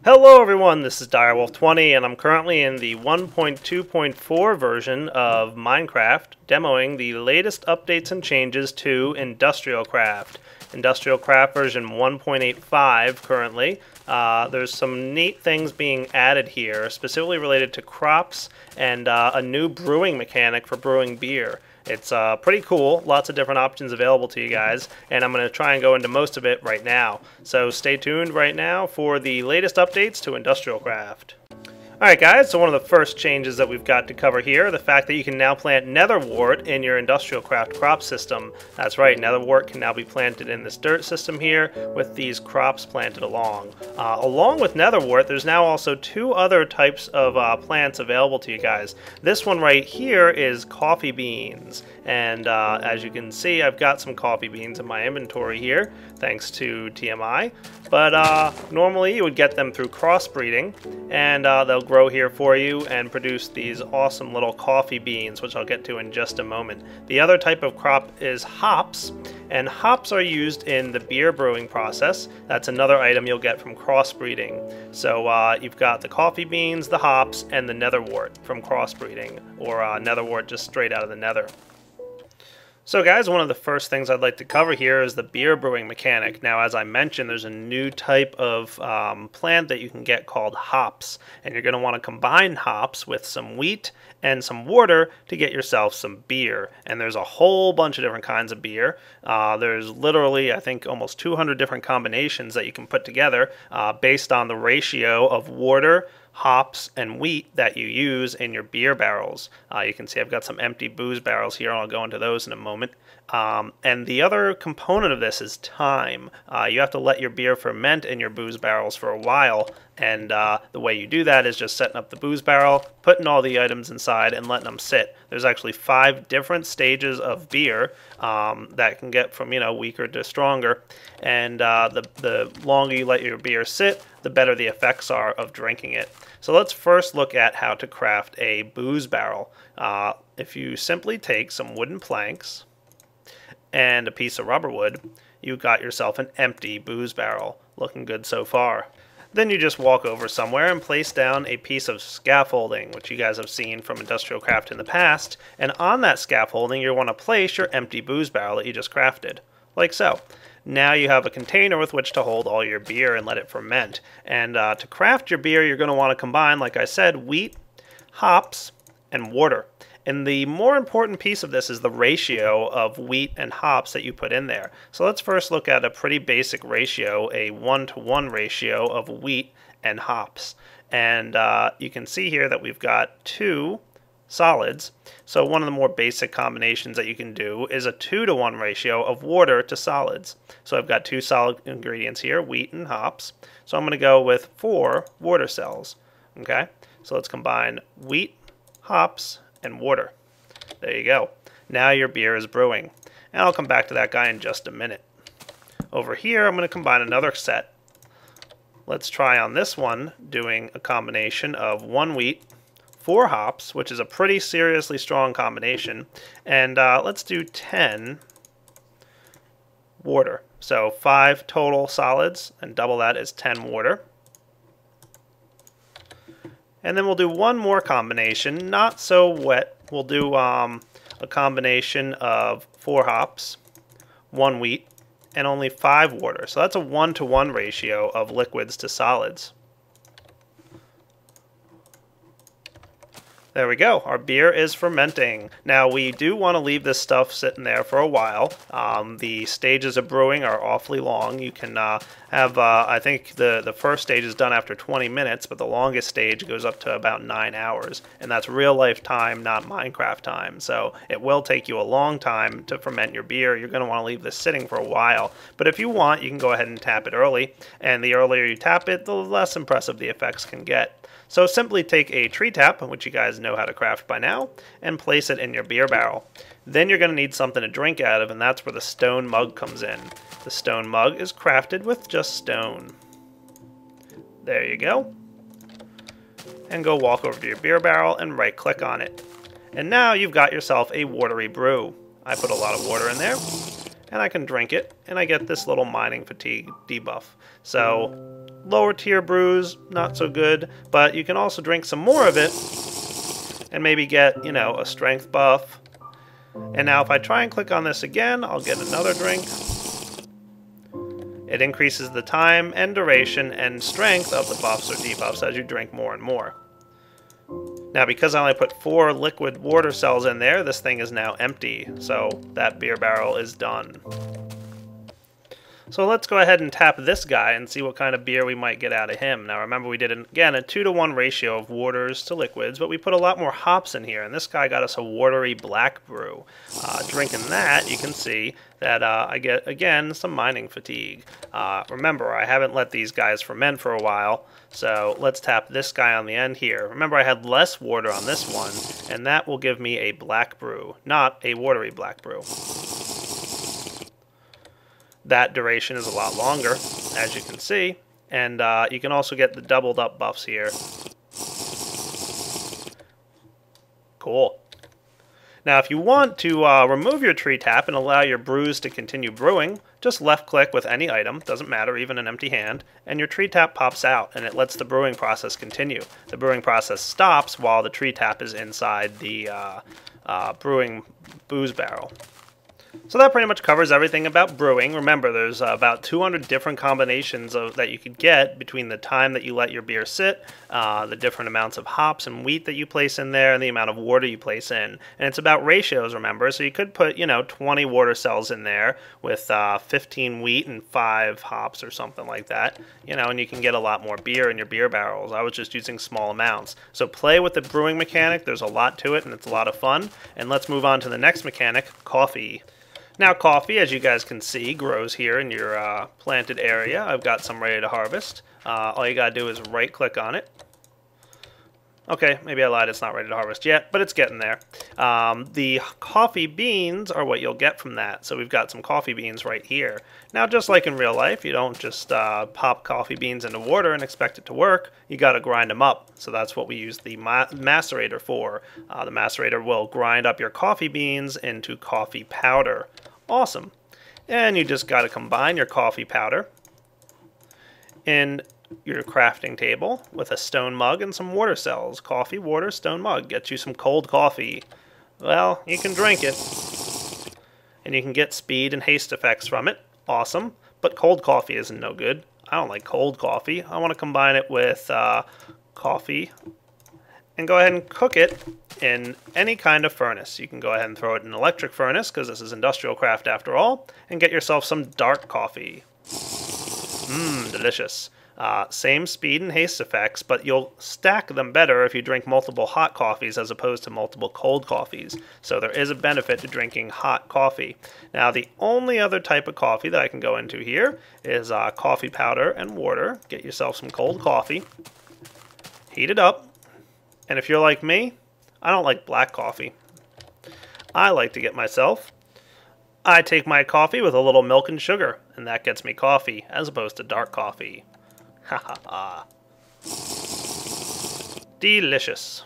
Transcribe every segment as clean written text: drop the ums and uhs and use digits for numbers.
Hello everyone, this is Direwolf20 and I'm currently in the 1.2.4 version of Minecraft demoing the latest updates and changes to Industrial Craft. Industrial Craft version 1.85 currently. There's some neat things being added here, specifically related to crops and a new brewing mechanic for brewing beer. It's pretty cool, lots of different options available to you guys, and I'm going to try and go into most of it right now. So stay tuned right now for the latest updates to Industrial Craft. Alright guys, so one of the first changes that we've got to cover here, the fact that you can now plant netherwort in your Industrial Craft crop system. That's right, netherwort can now be planted in this dirt system here with these crops planted along. Along with netherwort, there's now also two other types of plants available to you guys. This one right here is coffee beans, and as you can see, I've got some coffee beans in my inventory here, thanks to TMI. But normally you would get them through crossbreeding, and they'll grow here for you and produce these awesome little coffee beans, which I'll get to in just a moment. The other type of crop is hops, and hops are used in the beer brewing process. That's another item you'll get from crossbreeding. So you've got the coffee beans, the hops, and the netherwort from crossbreeding, or netherwort just straight out of the nether. So guys, one of the first things I'd like to cover here is the beer brewing mechanic. Now, as I mentioned, there's a new type of plant that you can get called hops, and you're going to want to combine hops with some wheat and some water to get yourself some beer. And there's a whole bunch of different kinds of beer. There's literally, I think, almost 200 different combinations that you can put together based on the ratio of water, hops, and wheat that you use in your beer barrels. You can see I've got some empty booze barrels here, and I'll go into those in a moment. And the other component of this is time. You have to let your beer ferment in your booze barrels for a while, and the way you do that is just setting up the booze barrel, putting all the items inside, and letting them sit. There's actually 5 different stages of beer that can get from, weaker to stronger, and the longer you let your beer sit, the better the effects are of drinking it. So let's first look at how to craft a booze barrel. If you simply take some wooden planks and a piece of rubber wood, you've got yourself an empty booze barrel. Looking good so far. Then you just walk over somewhere and place down a piece of scaffolding, which you guys have seen from Industrial Craft in the past, and on that scaffolding you want to place your empty booze barrel that you just crafted, like so. Now you have a container with which to hold all your beer and let it ferment. And to craft your beer, you're going to want to combine, like I said, wheat, hops, and water. And the more important piece of this is the ratio of wheat and hops that you put in there. So let's first look at a pretty basic ratio, a 1-to-1 ratio of wheat and hops. And you can see here that we've got 2 solids. So one of the more basic combinations that you can do is a 2-to-1 ratio of water to solids. So I've got 2 solid ingredients here, wheat and hops. So I'm going to go with 4 water cells. Okay, so let's combine wheat, hops, and water. There you go. Now your beer is brewing. And I'll come back to that guy in just a minute. Over here, I'm going to combine another set. Let's try on this one doing a combination of 1 wheat, 4 hops, which is a pretty seriously strong combination, and let's do 10 water. So 5 total solids, and double that is 10 water. And then we'll do one more combination, not so wet. We'll do a combination of 4 hops, 1 wheat, and only 5 water. So that's a 1-to-1 ratio of liquids to solids. There we go. Our beer is fermenting. Now we do want to leave this stuff sitting there for a while. The stages of brewing are awfully long. You can have, I think the first stage is done after 20 minutes, but the longest stage goes up to about 9 hours. And that's real life time, not Minecraft time. So it will take you a long time to ferment your beer. You're going to want to leave this sitting for a while. But if you want, you can go ahead and tap it early. And the earlier you tap it, the less impressive the effects can get. So simply take a tree tap, which you guys know how to craft by now, and place it in your beer barrel. Then you're going to need something to drink out of, and that's where the stone mug comes in. The stone mug is crafted with just stone. There you go. And go walk over to your beer barrel and right click on it. And now you've got yourself a watery brew. I put a lot of water in there. and I can drink it, and I get this little mining fatigue debuff. So lower tier brews, not so good, but you can also drink some more of it and maybe get, you know, a strength buff. And now if I try and click on this again, I'll get another drink. It increases the time and duration and strength of the buffs or debuffs as you drink more and more. Now, because I only put 4 liquid water cells in there, this thing is now empty, so that beer barrel is done. So let's go ahead and tap this guy and see what kind of beer we might get out of him. Now remember, we did, again, a 2-to-1 ratio of waters to liquids, but we put a lot more hops in here, and this guy got us a watery black brew. Drinking that, you can see that I get, again, some mining fatigue. Remember, I haven't let these guys ferment for a while, so let's tap this guy on the end here. Remember, I had less water on this one, and that will give me a black brew, not a watery black brew. That duration is a lot longer, as you can see, and you can also get the doubled up buffs here. Cool. Now, if you want to remove your tree tap and allow your brews to continue brewing, just left click with any item, doesn't matter, even an empty hand, and your tree tap pops out and it lets the brewing process continue. The brewing process stops while the tree tap is inside the brewing booze barrel. So that pretty much covers everything about brewing. Remember, there's about 200 different combinations that you could get between the time that you let your beer sit, the different amounts of hops and wheat that you place in there, and the amount of water you place in. And it's about ratios, remember, so you could put, you know, 20 water cells in there with 15 wheat and 5 hops or something like that, you know, and you can get a lot more beer in your beer barrels. I was just using small amounts. So play with the brewing mechanic. There's a lot to it, and it's a lot of fun. And let's move on to the next mechanic, coffee. Now coffee, as you guys can see, grows here in your planted area. I've got some ready to harvest. All you gotta do is right click on it. Okay, maybe I lied, it's not ready to harvest yet, but it's getting there. The coffee beans are what you'll get from that. So we've got some coffee beans right here. Now, just like in real life, you don't just pop coffee beans into water and expect it to work. You gotta grind them up. So that's what we use the macerator for. The macerator will grind up your coffee beans into coffee powder. Awesome. And you just got to combine your coffee powder in your crafting table with a stone mug and some water cells. Coffee, water, stone mug. Get you some cold coffee. Well, you can drink it. And you can get speed and haste effects from it. Awesome. But cold coffee isn't no good. I don't like cold coffee. I want to combine it with coffee and go ahead and cook it in any kind of furnace. You can go ahead and throw it in an electric furnace, because this is Industrial Craft after all, and get yourself some dark coffee. Delicious. Same speed and haste effects, but you'll stack them better if you drink multiple hot coffees as opposed to multiple cold coffees. So there is a benefit to drinking hot coffee. Now, the only other type of coffee that I can go into here is coffee powder and water. Get yourself some cold coffee. Heat it up. And if you're like me, I don't like black coffee. I like to get myself, I take my coffee with a little milk and sugar, and that gets me coffee, as opposed to dark coffee. Ha ha ha. Delicious.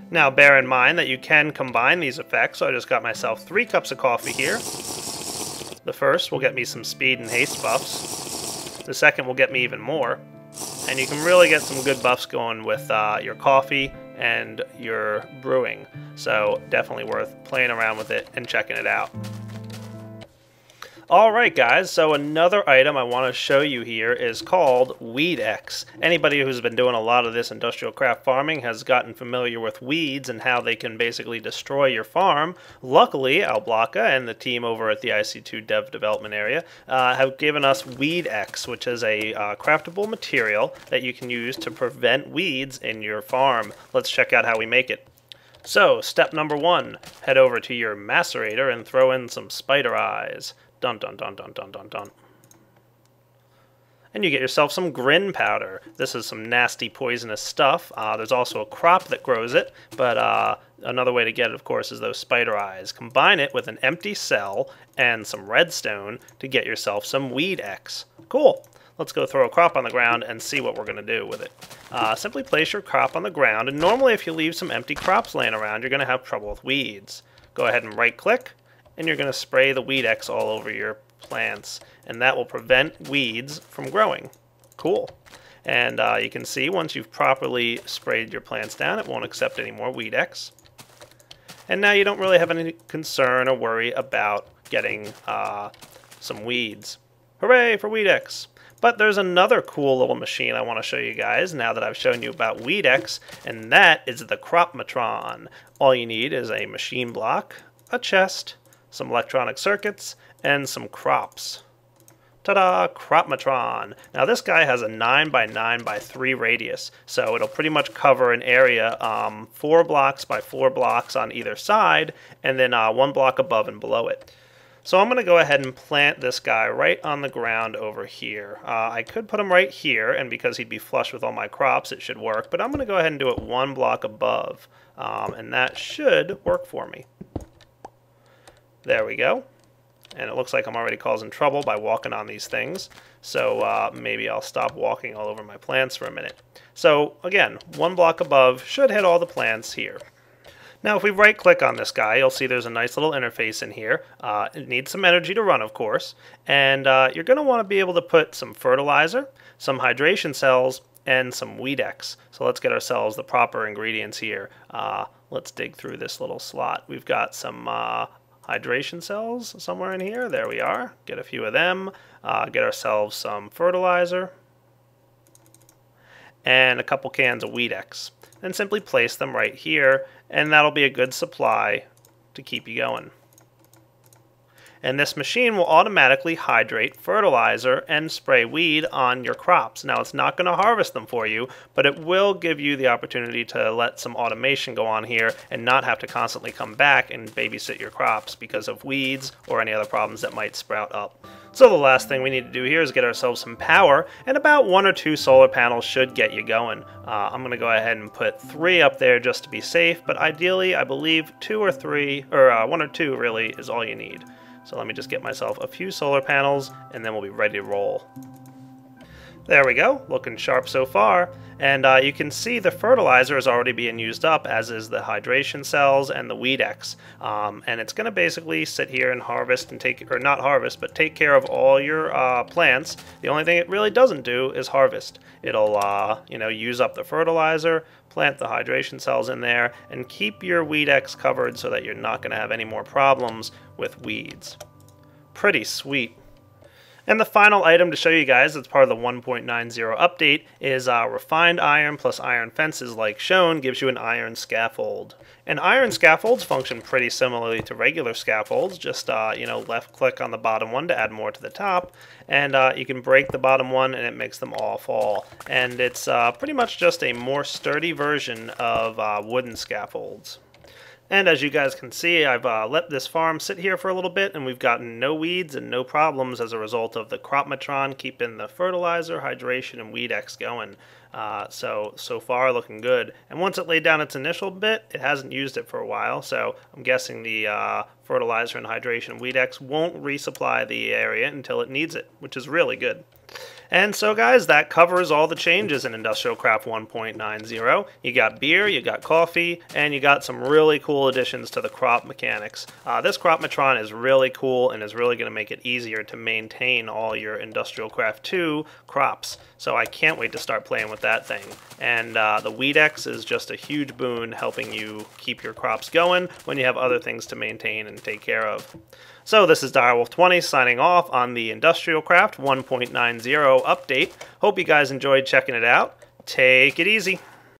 Now bear in mind that you can combine these effects, so I just got myself 3 cups of coffee here. The first will get me some speed and haste buffs. The second will get me even more. And you can really get some good buffs going with your coffee and your brewing. So definitely worth playing around with it and checking it out. Alright guys, so another item I want to show you here is called Weed X. Anybody who's been doing a lot of this industrial craft farming has gotten familiar with weeds and how they can basically destroy your farm. Luckily, Alblaka and the team over at the IC2 Dev Development area have given us Weed X, which is a craftable material that you can use to prevent weeds in your farm. Let's check out how we make it. So, step number 1, head over to your macerator and throw in some spider eyes. Dun dun dun dun dun dun dun. And you get yourself some grin powder. This is some nasty poisonous stuff. There's also a crop that grows it, but another way to get it, of course, is those spider eyes. Combine it with an empty cell and some redstone to get yourself some Weed X. Cool. Let's go throw a crop on the ground and see what we're going to do with it. Simply place your crop on the ground, and normally if you leave some empty crops laying around, you're going to have trouble with weeds. Go ahead and right-click and you're going to spray the Weed X all over your plants, and that will prevent weeds from growing. Cool. And you can see once you've properly sprayed your plants down, it won't accept any more Weed X. And now you don't really have any concern or worry about getting some weeds. Hooray for Weed X! But there's another cool little machine I want to show you guys now that I've shown you about Weed X, and that is the Cropmatron. All you need is a machine block, a chest, some electronic circuits, and some crops. Ta-da! Cropmatron. Now this guy has a 9x9x3 radius, so it'll pretty much cover an area 4 blocks by 4 blocks on either side, and then 1 block above and below it. So I'm going to go ahead and plant this guy right on the ground over here. I could put him right here, and because he'd be flush with all my crops, it should work, but I'm going to go ahead and do it 1 block above, and that should work for me. There we go. And it looks like I'm already causing trouble by walking on these things, so maybe I'll stop walking all over my plants for a minute. So again, 1 block above should hit all the plants here. Now if we right click on this guy, you'll see there's a nice little interface in here. It needs some energy to run, of course, and you're going to want to be able to put some fertilizer, some hydration cells, and some Weed X. So let's get ourselves the proper ingredients here. Let's dig through this little slot. We've got some hydration cells somewhere in here. There we are. Get a few of them. Get ourselves some fertilizer and a couple cans of Weed X. And simply place them right here, and that'll be a good supply to keep you going. And this machine will automatically hydrate fertilizer and spray weed on your crops. Now it's not going to harvest them for you, but it will give you the opportunity to let some automation go on here and not have to constantly come back and babysit your crops because of weeds or any other problems that might sprout up. So the last thing we need to do here is get ourselves some power, and about 1 or 2 solar panels should get you going. I'm going to go ahead and put 3 up there just to be safe, but ideally I believe 2 or 3, or 1 or 2 really is all you need. So let me just get myself a few solar panels, and then we'll be ready to roll. There we go, looking sharp so far. And you can see the fertilizer is already being used up, as is the hydration cells and the Weed X. And it's going to basically sit here and harvest and take, or not harvest, but take care of all your plants. The only thing it really doesn't do is harvest. It'll, use up the fertilizer, plant the hydration cells in there, and keep your Weed X covered so that you're not going to have any more problems with weeds. Pretty sweet. And the final item to show you guys that's part of the 1.90 update is refined iron plus iron fences like shown gives you an iron scaffold. And iron scaffolds function pretty similarly to regular scaffolds, just left click on the bottom one to add more to the top, and you can break the bottom one and it makes them all fall. And it's pretty much just a more sturdy version of wooden scaffolds. And as you guys can see, I've let this farm sit here for a little bit, and we've gotten no weeds and no problems as a result of the Cropmatron keeping the fertilizer, hydration, and Weed X going. So far looking good. And once it laid down its initial bit, it hasn't used it for a while, so I'm guessing the fertilizer and hydration and Weed X won't resupply the area until it needs it, which is really good. And so guys, that covers all the changes in Industrial Craft 1.90. You got beer, you got coffee, and you got some really cool additions to the crop mechanics. This Cropmatron is really cool and is really going to make it easier to maintain all your Industrial Craft 2 crops. So I can't wait to start playing with that thing. And the Weed X is just a huge boon helping you keep your crops going when you have other things to maintain and take care of. So this is Direwolf20 signing off on the Industrial Craft 1.90 update. Hope you guys enjoyed checking it out. Take it easy.